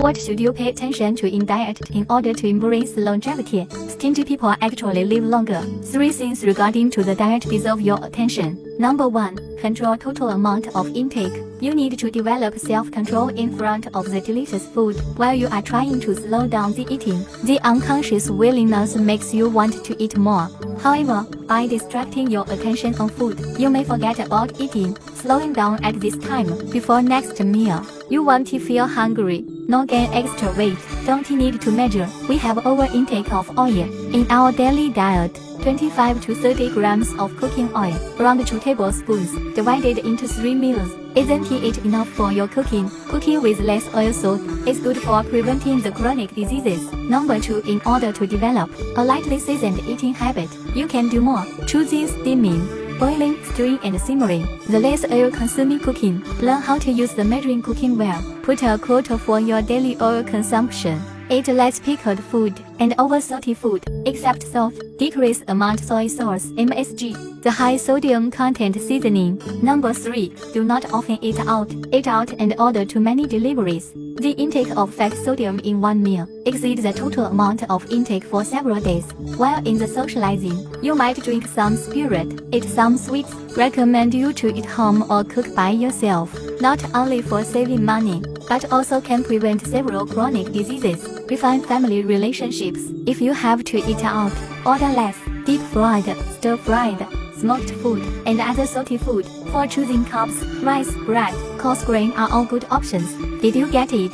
What should you pay attention to in diet in order to embrace longevity? Stingy people actually live longer. 3 things regarding to the diet deserve your attention. Number 1. Control total amount of intake. You need to develop self-control in front of the delicious food while you are trying to slow down the eating. The unconscious willingness makes you want to eat more. However, by distracting your attention on food, you may forget about eating. Slowing down at this time before next meal. You won't feel hungry, nor gain extra weight. Don't need to measure. We have over intake of oil in our daily diet. 25 to 30 grams of cooking oil, around 2 tablespoons, divided into 3 meals. Isn't it enough for your cooking? Cooking with less oil salt is good for preventing the chronic diseases. Number 2. In order to develop a lightly seasoned eating habit, you can do more. Choosing steaming, boiling, stewing and simmering. The less oil-consuming cooking. Learn how to use the measuring cooking well. Put a quota for your daily oil consumption. Eat less pickled food and over salty food, except salt. Decrease amount soy sauce (MSG), the high sodium content seasoning. Number 3. Do not often eat out. Eat out and order too many deliveries. The intake of fat sodium in one meal exceeds the total amount of intake for several days. While in the socializing, you might drink some spirit, eat some sweets. Recommend you to eat home or cook by yourself, not only for saving money, but also can prevent several chronic diseases. Refine family relationships. If you have to eat out, order less. Deep fried, stir-fried, smoked food, and other salty food. For choosing carbs, rice, bread, coarse grain are all good options. Did you get it?